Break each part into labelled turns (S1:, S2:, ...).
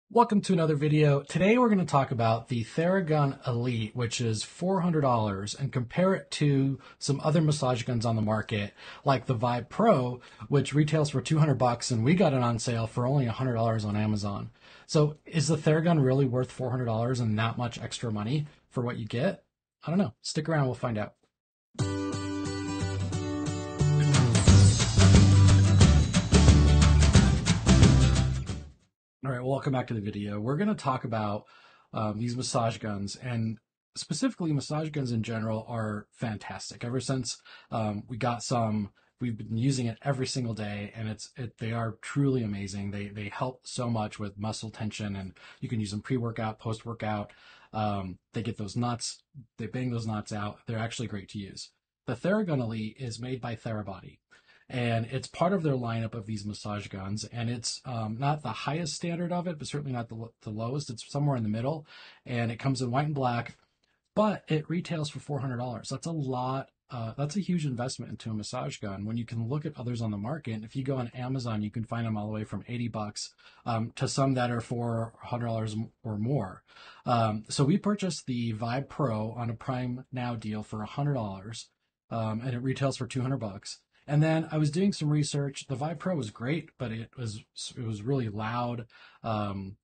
S1: Welcome to another video. Today we're going to talk about the Theragun Elite, which is $400, and compare it to some other massage guns on the market, like the Vybe Pro, which retails for $200, and we got it on sale for only $100 on Amazon. So is the Theragun really worth $400 and that much extra money for what you get? I don't know. Stick around, we'll find out. All right, welcome back to the video. We're going to talk about these massage guns, and specifically massage guns in general are fantastic. Ever since we got some, we've been using it every single day, and they are truly amazing. They help so much with muscle tension, and you can use them pre-workout, post-workout. They get those knots, they bang those knots out. They're actually great to use. The Theragun Elite is made by Therabody, and it's part of their lineup of these massage guns, and it's not the highest standard of it, but certainly not the lowest. It's somewhere in the middle, and it comes in white and black, but it retails for $400. That's a lot. That's a huge investment into a massage gun when you can look at others on the market. And if you go on Amazon, you can find them all the way from $80 to some that are for $100 or more. So we purchased the Vybe Pro on a Prime Now deal for $100, and it retails for $200. And then I was doing some research. The Vybe Pro was great, but it was really loud, and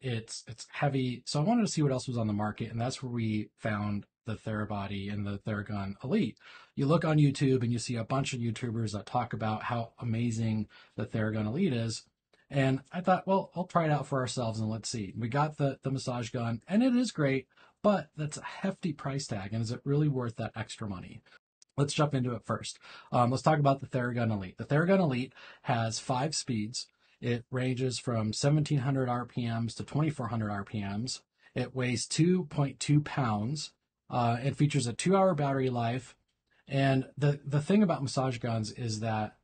S1: it's heavy. So I wanted to see what else was on the market, and that's where we found the Therabody and the Theragun Elite. You look on YouTube and you see a bunch of YouTubers that talk about how amazing the Theragun Elite is. And I thought, well, I'll try it out for ourselves and let's see. We got the massage gun, and it is great, but that's a hefty price tag. And is it really worth that extra money? Let's jump into it first. Let's talk about the Theragun Elite. The Theragun Elite has 5 speeds. It ranges from 1,700 RPMs to 2,400 RPMs. It weighs 2.2 pounds. It features a 2-hour battery life. And the thing about massage guns is that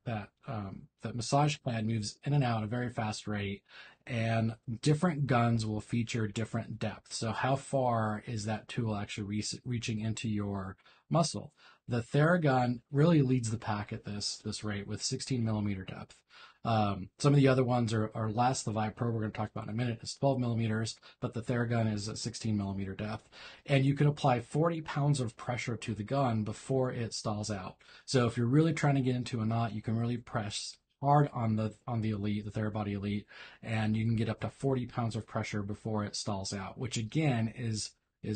S1: massage pad moves in and out at a very fast rate, and different guns will feature different depths. So how far is that tool actually reaching into your muscle? The Theragun really leads the pack at this rate with 16 millimeter depth. Some of the other ones are less. The Vybe Pro, we're going to talk about in a minute, is 12 millimeters, but the Theragun is at 16 millimeter depth. And you can apply 40 pounds of pressure to the gun before it stalls out. So if you're really trying to get into a knot, you can really press hard on the Elite, the Therabody Elite, and you can get up to 40 pounds of pressure before it stalls out, which again is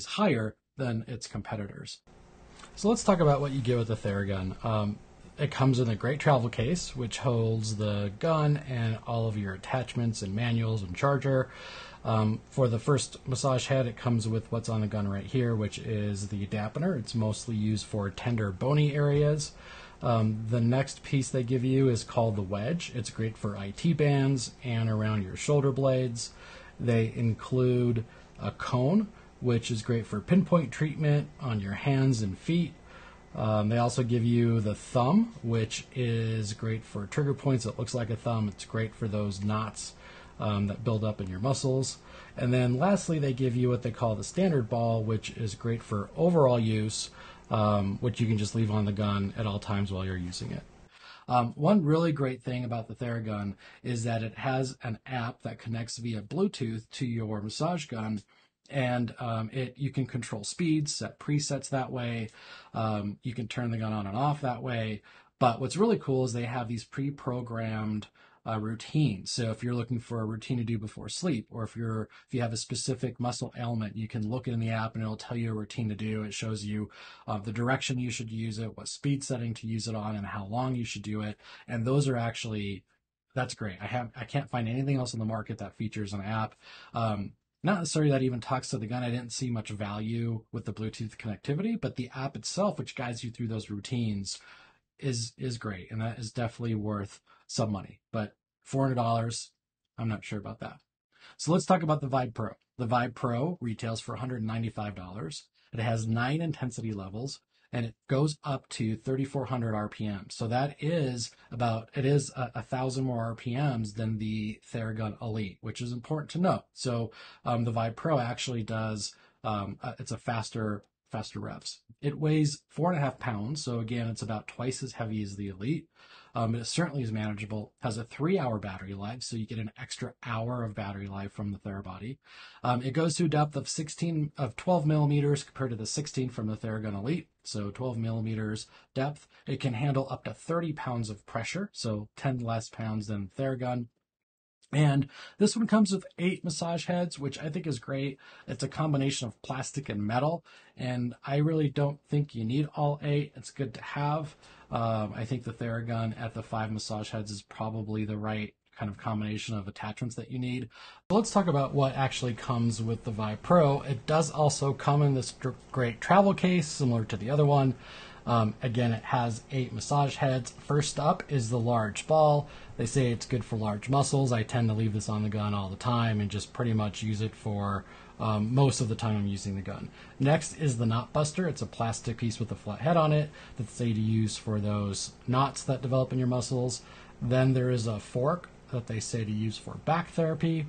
S1: higher than its competitors. So let's talk about what you get with the Theragun. It comes in a great travel case, which holds the gun and all of your attachments and manuals and charger. For the first massage head, it comes with what's on the gun right here, which is the dampener. It's mostly used for tender, bony areas. The next piece they give you is called the wedge. It's great for IT bands and around your shoulder blades. They include a cone, which is great for pinpoint treatment on your hands and feet. They also give you the thumb, which is great for trigger points that looks like a thumb. It's great for those knots that build up in your muscles. And then lastly, they give you what they call the standard ball, which is great for overall use, which you can just leave on the gun at all times while you're using it. One really great thing about the Theragun is that it has an app that connects via Bluetooth to your massage gun. And you can control speeds, set presets that way. You can turn the gun on and off that way. But what's really cool is they have these pre-programmed routines. So if you're looking for a routine to do before sleep, or if you have a specific muscle ailment, you can look in the app and it'll tell you a routine to do. It shows you the direction you should use it, what speed setting to use it on, and how long you should do it. And those are actually, that's great. I can't find anything else on the market that features an app. Not necessarily that even talks to the gun. I didn't see much value with the Bluetooth connectivity, but the app itself, which guides you through those routines, is great, and that is definitely worth some money. But $400, I'm not sure about that. So let's talk about the Vybe Pro. The Vybe Pro retails for $195. It has 9 intensity levels, and it goes up to 3,400 RPM. So that is it is 1,000 more RPMs than the Theragun Elite, which is important to note. So the Vybe Pro actually does, it's a faster revs. It weighs 4.5 pounds. So again, it's about twice as heavy as the Elite. It certainly is manageable. Has a 3-hour battery life, so you get an extra hour of battery life from the Therabody. It goes to a depth of 12 millimeters compared to the 16 from the Theragun Elite, so 12 millimeters depth. It can handle up to 30 pounds of pressure, so 10 less pounds than Theragun. And this one comes with 8 massage heads, which I think is great. It's a combination of plastic and metal, and I really don't think you need all 8. It's good to have. I think the Theragun at the 5 massage heads is probably the right kind of combination of attachments that you need. But let's talk about what actually comes with the Vybe Pro. It does also come in this great travel case, similar to the other one. Again, it has 8 massage heads. First up is the large ball. They say it's good for large muscles. I tend to leave this on the gun all the time and just pretty much use it for most of the time I'm using the gun. Next is the knot buster. It's a plastic piece with a flat head on it that they say to use for those knots that develop in your muscles. Then there is a fork that they say to use for back therapy.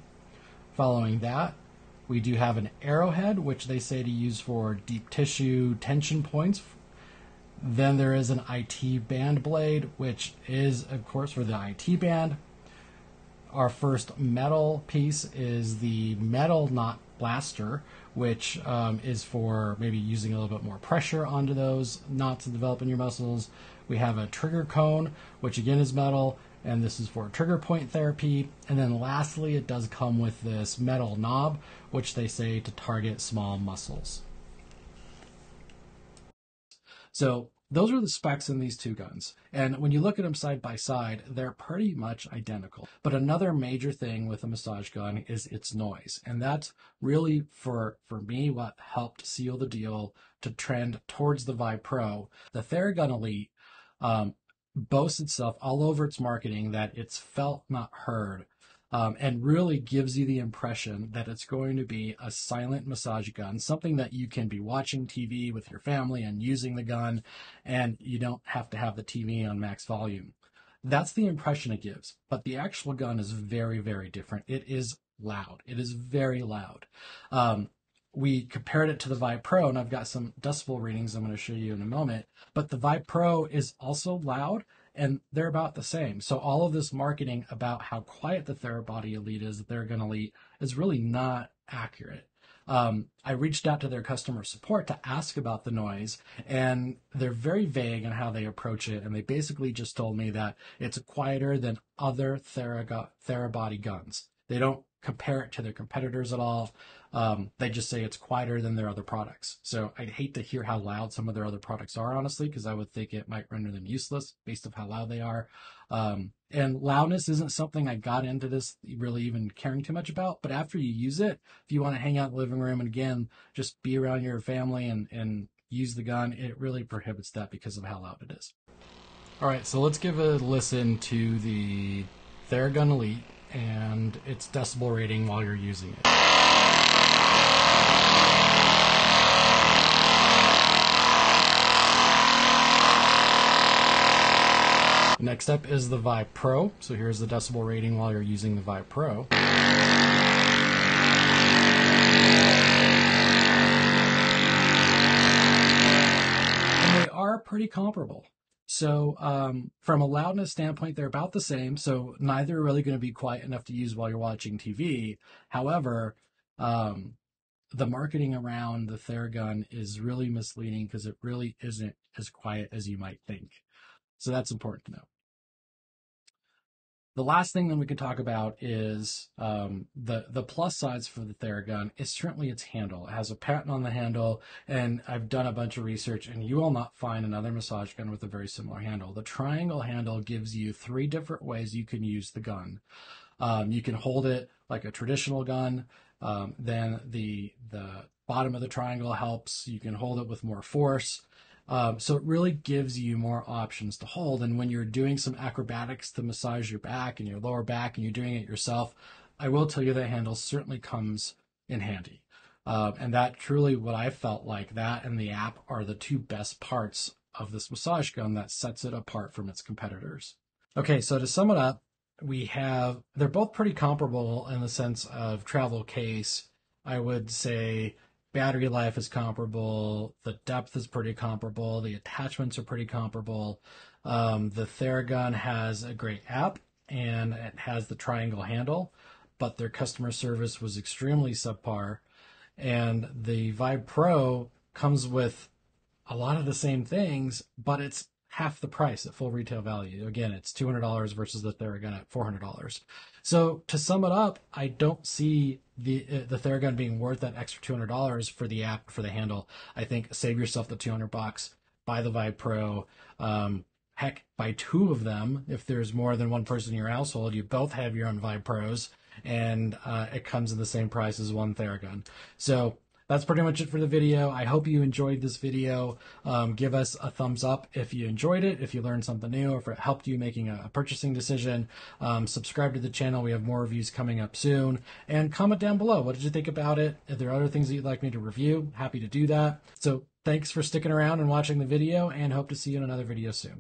S1: Following that, we do have an arrowhead, which they say to use for deep tissue tension points. Then there is an IT band blade, which is, of course, for the IT band. Our first metal piece is the metal knot blaster, which is for maybe using a little bit more pressure onto those knots to develop in your muscles. We have a trigger cone, which again is metal, and this is for trigger point therapy. And then lastly, it does come with this metal knob, which they say to target small muscles. So those are the specs in these two guns. And when you look at them side by side, they're pretty much identical. But another major thing with a massage gun is its noise. And that's really, for me, what helped seal the deal to trend towards the Vybe Pro. The Theragun Elite boasts itself all over its marketing that it's felt, not heard. And really gives you the impression that it's going to be a silent massage gun, something that you can be watching TV with your family and using the gun, and you don't have to have the TV on max volume. That's the impression it gives, but the actual gun is very, very different. It is loud. It is very loud. We compared it to the Vybe Pro, and I've got some decibel readings I'm going to show you in a moment, but the Vybe Pro is also loud, and they're about the same. So all of this marketing about how quiet the Therabody Elite is, the Theragun Elite, is really not accurate. I reached out to their customer support to ask about the noise, and they're very vague on how they approach it, and they basically just told me that it's quieter than other Therabody guns. They don't compare it to their competitors at all. They just say it's quieter than their other products. So I'd hate to hear how loud some of their other products are, honestly, because I would think it might render them useless based on how loud they are. And loudness isn't something I got into this really even caring too much about. But after you use it, if you want to hang out in the living room and again, just be around your family and use the gun, it really prohibits that because of how loud it is. All right, so let's give a listen to the Theragun Elite and its decibel rating while you're using it. Next up is the Vybe Pro. So here's the decibel rating while you're using the Vybe Pro. And they are pretty comparable. So from a loudness standpoint, they're about the same. So neither are really going to be quiet enough to use while you're watching TV. However, the marketing around the Theragun is really misleading because it really isn't as quiet as you might think. So that's important to know. The last thing that we can talk about is the plus sides for the Theragun is certainly its handle. It has a patent on the handle, and I've done a bunch of research, and you will not find another massage gun with a very similar handle. The triangle handle gives you 3 different ways you can use the gun. You can hold it like a traditional gun. Then the bottom of the triangle helps. You can hold it with more force. So it really gives you more options to hold. And when you're doing some acrobatics to massage your back and your lower back and you're doing it yourself, I will tell you that handle certainly comes in handy. And that truly what I felt like, that and the app are the 2 best parts of this massage gun that sets it apart from its competitors. Okay, so to sum it up, they're both pretty comparable in the sense of travel case. I would say battery life is comparable, the depth is pretty comparable, the attachments are pretty comparable. The Theragun has a great app and it has the triangle handle, but their customer service was extremely subpar. And the Vybe Pro comes with a lot of the same things, but it's half the price at full retail value. Again, it's $200 versus the Theragun at $400. So to sum it up, I don't see the Theragun being worth that extra $200 for the app, for the handle. I think save yourself the $200, buy the Vybe Pro. Heck, buy two of them. If there's more than one person in your household, you both have your own Vybe Pros, and it comes in the same price as one Theragun. So that's pretty much it for the video. I hope you enjoyed this video. Give us a thumbs up if you enjoyed it, if you learned something new, or if it helped you making a purchasing decision. Subscribe to the channel. We have more reviews coming up soon. And comment down below. What did you think about it? If there are other things that you'd like me to review, happy to do that. So thanks for sticking around and watching the video, and hope to see you in another video soon.